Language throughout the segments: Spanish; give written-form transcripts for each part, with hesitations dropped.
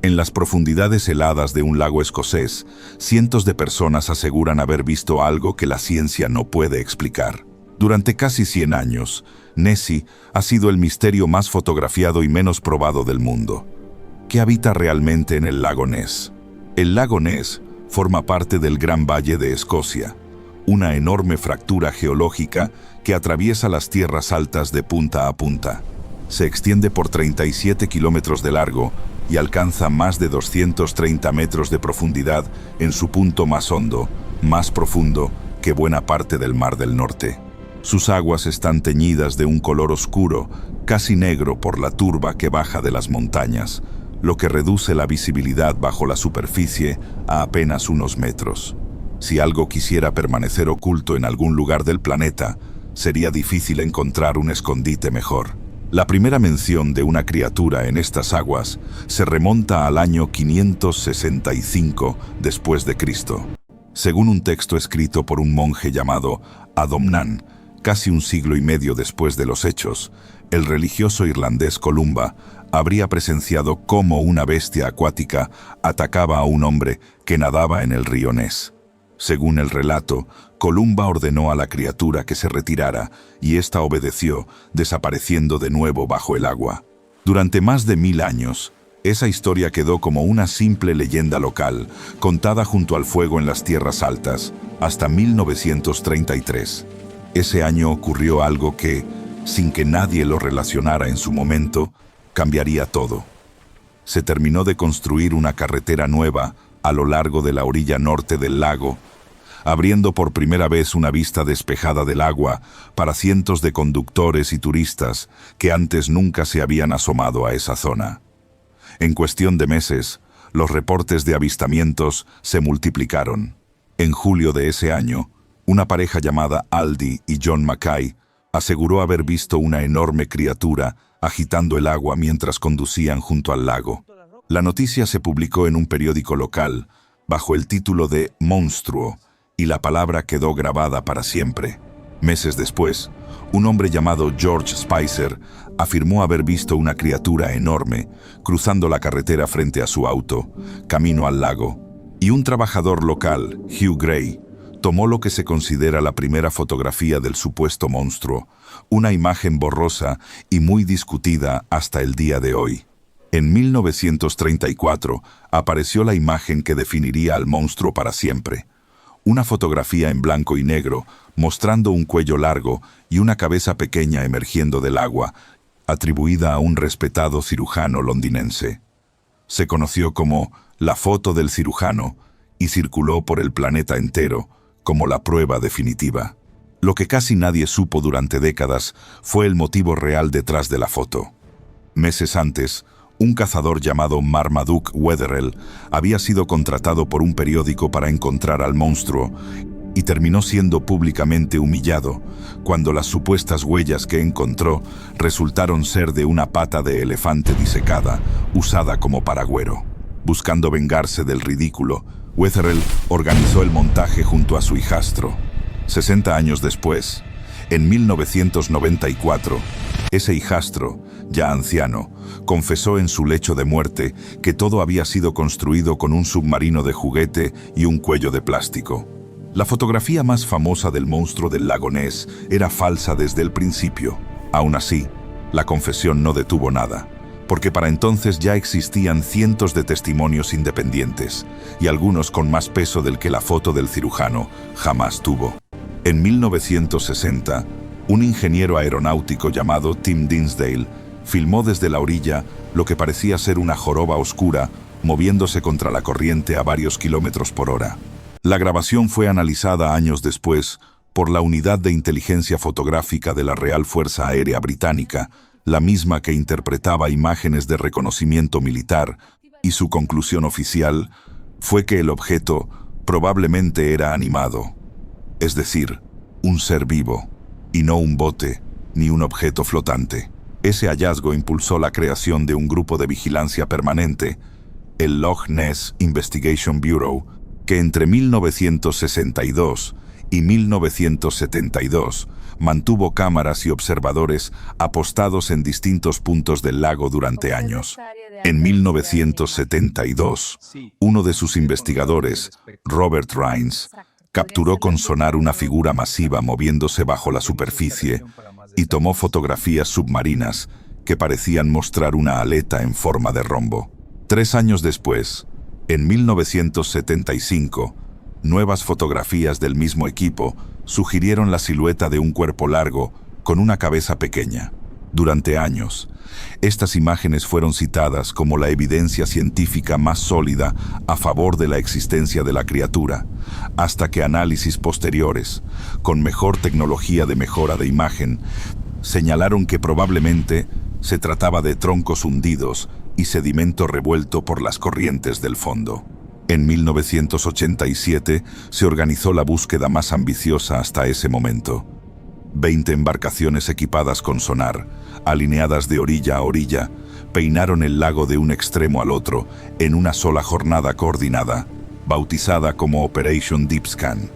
En las profundidades heladas de un lago escocés, cientos de personas aseguran haber visto algo que la ciencia no puede explicar. Durante casi 100 años, Nessie ha sido el misterio más fotografiado y menos probado del mundo. ¿Qué habita realmente en el lago Ness? El lago Ness forma parte del Gran Valle de Escocia, una enorme fractura geológica que atraviesa las tierras altas de punta a punta. Se extiende por 37 kilómetros de largo y alcanza más de 230 metros de profundidad en su punto más hondo, más profundo que buena parte del Mar del Norte. Sus aguas están teñidas de un color oscuro, casi negro por la turba que baja de las montañas, lo que reduce la visibilidad bajo la superficie a apenas unos metros. Si algo quisiera permanecer oculto en algún lugar del planeta, sería difícil encontrar un escondite mejor. La primera mención de una criatura en estas aguas se remonta al año 565 después de Cristo. Según un texto escrito por un monje llamado Adomnan, casi un siglo y medio después de los hechos, el religioso irlandés Columba habría presenciado cómo una bestia acuática atacaba a un hombre que nadaba en el río Ness. Según el relato, Columba ordenó a la criatura que se retirara y ésta obedeció, desapareciendo de nuevo bajo el agua. Durante más de 1000 años, esa historia quedó como una simple leyenda local, contada junto al fuego en las tierras altas, hasta 1933. Ese año ocurrió algo que, sin que nadie lo relacionara en su momento, cambiaría todo. Se terminó de construir una carretera nueva a lo largo de la orilla norte del lago, abriendo por primera vez una vista despejada del agua para cientos de conductores y turistas que antes nunca se habían asomado a esa zona. En cuestión de meses, los reportes de avistamientos se multiplicaron. En julio de ese año, una pareja llamada Aldi y John Mackay aseguró haber visto una enorme criatura agitando el agua mientras conducían junto al lago. La noticia se publicó en un periódico local, bajo el título de Monstruo, y la palabra quedó grabada para siempre. Meses después, un hombre llamado George Spicer afirmó haber visto una criatura enorme cruzando la carretera frente a su auto, camino al lago, y un trabajador local, Hugh Gray, tomó lo que se considera la primera fotografía del supuesto monstruo, una imagen borrosa y muy discutida hasta el día de hoy. En 1934 apareció la imagen que definiría al monstruo para siempre. Una fotografía en blanco y negro, mostrando un cuello largo y una cabeza pequeña emergiendo del agua, atribuida a un respetado cirujano londinense. Se conoció como la foto del cirujano y circuló por el planeta entero como la prueba definitiva. Lo que casi nadie supo durante décadas fue el motivo real detrás de la foto. Meses antes, un cazador llamado Marmaduke Wetherell había sido contratado por un periódico para encontrar al monstruo y terminó siendo públicamente humillado cuando las supuestas huellas que encontró resultaron ser de una pata de elefante disecada, usada como paragüero. Buscando vengarse del ridículo, Wetherell organizó el montaje junto a su hijastro. 60 años después, en 1994, ese hijastro, ya anciano, confesó en su lecho de muerte que todo había sido construido con un submarino de juguete y un cuello de plástico. La fotografía más famosa del monstruo del lago Ness era falsa desde el principio. Aún así, la confesión no detuvo nada, porque para entonces ya existían cientos de testimonios independientes, y algunos con más peso del que la foto del cirujano jamás tuvo. En 1960, un ingeniero aeronáutico llamado Tim Dinsdale filmó desde la orilla lo que parecía ser una joroba oscura moviéndose contra la corriente a varios kilómetros por hora. La grabación fue analizada años después por la Unidad de Inteligencia Fotográfica de la Real Fuerza Aérea Británica, la misma que interpretaba imágenes de reconocimiento militar, y su conclusión oficial fue que el objeto probablemente era animado, es decir, un ser vivo, y no un bote ni un objeto flotante. Ese hallazgo impulsó la creación de un grupo de vigilancia permanente, el Loch Ness Investigation Bureau, que entre 1962 y 1972 mantuvo cámaras y observadores apostados en distintos puntos del lago durante años. En 1972, uno de sus investigadores, Robert Rines, capturó con sonar una figura masiva moviéndose bajo la superficie y tomó fotografías submarinas que parecían mostrar una aleta en forma de rombo. 3 años después, en 1975, nuevas fotografías del mismo equipo sugirieron la silueta de un cuerpo largo con una cabeza pequeña. Durante años, estas imágenes fueron citadas como la evidencia científica más sólida a favor de la existencia de la criatura, hasta que análisis posteriores, con mejor tecnología de mejora de imagen, señalaron que probablemente se trataba de troncos hundidos y sedimento revuelto por las corrientes del fondo. En 1987 se organizó la búsqueda más ambiciosa hasta ese momento. 20 embarcaciones equipadas con sonar, alineadas de orilla a orilla, peinaron el lago de un extremo al otro en una sola jornada coordinada, bautizada como Operation Deep Scan.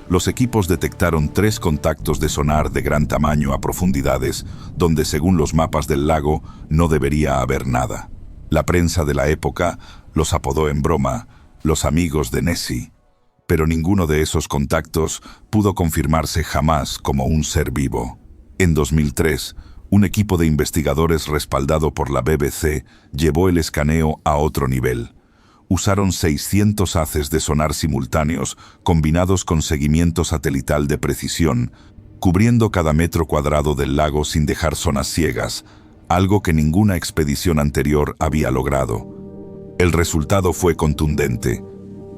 Los equipos detectaron 3 contactos de sonar de gran tamaño a profundidades, donde según los mapas del lago no debería haber nada. La prensa de la época los apodó en broma los amigos de Nessie, pero ninguno de esos contactos pudo confirmarse jamás como un ser vivo. En 2003, un equipo de investigadores respaldado por la BBC llevó el escaneo a otro nivel. Usaron 600 haces de sonar simultáneos combinados con seguimiento satelital de precisión, cubriendo cada metro cuadrado del lago sin dejar zonas ciegas, algo que ninguna expedición anterior había logrado. El resultado fue contundente.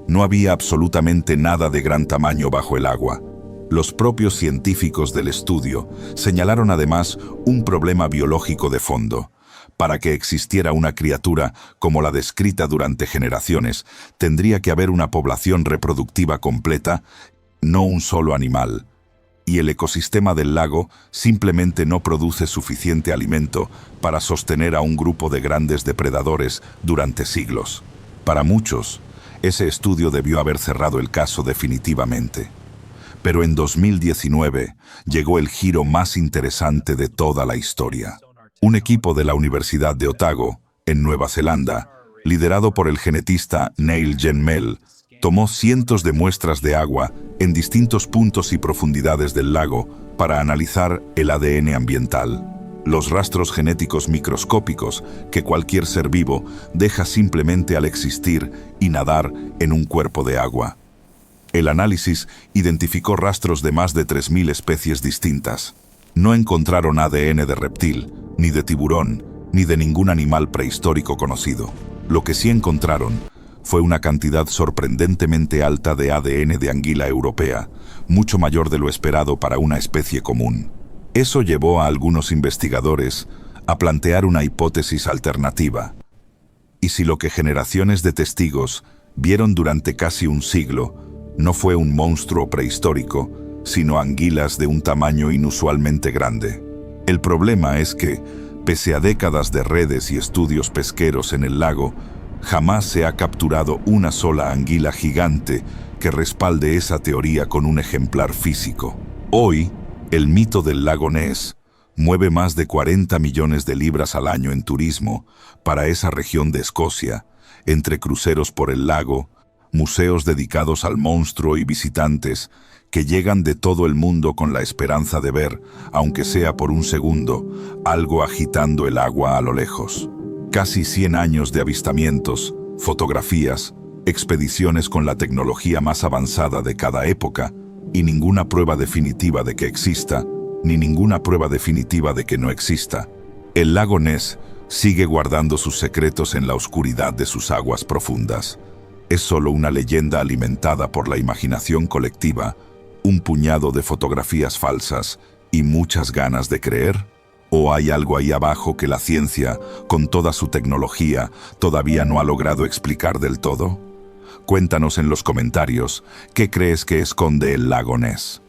No había absolutamente nada de gran tamaño bajo el agua. Los propios científicos del estudio señalaron además un problema biológico de fondo. Para que existiera una criatura como la descrita durante generaciones, tendría que haber una población reproductiva completa, no un solo animal. Y el ecosistema del lago simplemente no produce suficiente alimento para sostener a un grupo de grandes depredadores durante siglos. Para muchos, ese estudio debió haber cerrado el caso definitivamente. Pero en 2019 llegó el giro más interesante de toda la historia. Un equipo de la Universidad de Otago, en Nueva Zelanda, liderado por el genetista Neil Genmel, tomó cientos de muestras de agua en distintos puntos y profundidades del lago para analizar el ADN ambiental, los rastros genéticos microscópicos que cualquier ser vivo deja simplemente al existir y nadar en un cuerpo de agua. El análisis identificó rastros de más de 3.000 especies distintas. No encontraron ADN de reptil, ni de tiburón, ni de ningún animal prehistórico conocido. Lo que sí encontraron fue una cantidad sorprendentemente alta de ADN de anguila europea, mucho mayor de lo esperado para una especie común. Eso llevó a algunos investigadores a plantear una hipótesis alternativa. ¿Y si lo que generaciones de testigos vieron durante casi un siglo no fue un monstruo prehistórico, sino anguilas de un tamaño inusualmente grande? El problema es que, pese a décadas de redes y estudios pesqueros en el lago, jamás se ha capturado una sola anguila gigante que respalde esa teoría con un ejemplar físico. Hoy, el mito del lago Ness mueve más de 40 millones de libras al año en turismo para esa región de Escocia, entre cruceros por el lago, museos dedicados al monstruo y visitantes que llegan de todo el mundo con la esperanza de ver, aunque sea por un segundo, algo agitando el agua a lo lejos. Casi 100 años de avistamientos, fotografías, expediciones con la tecnología más avanzada de cada época y ninguna prueba definitiva de que exista, ni ninguna prueba definitiva de que no exista. El lago Ness sigue guardando sus secretos en la oscuridad de sus aguas profundas. ¿Es solo una leyenda alimentada por la imaginación colectiva, un puñado de fotografías falsas y muchas ganas de creer? ¿O hay algo ahí abajo que la ciencia, con toda su tecnología, todavía no ha logrado explicar del todo? Cuéntanos en los comentarios, ¿qué crees que esconde el lago Ness?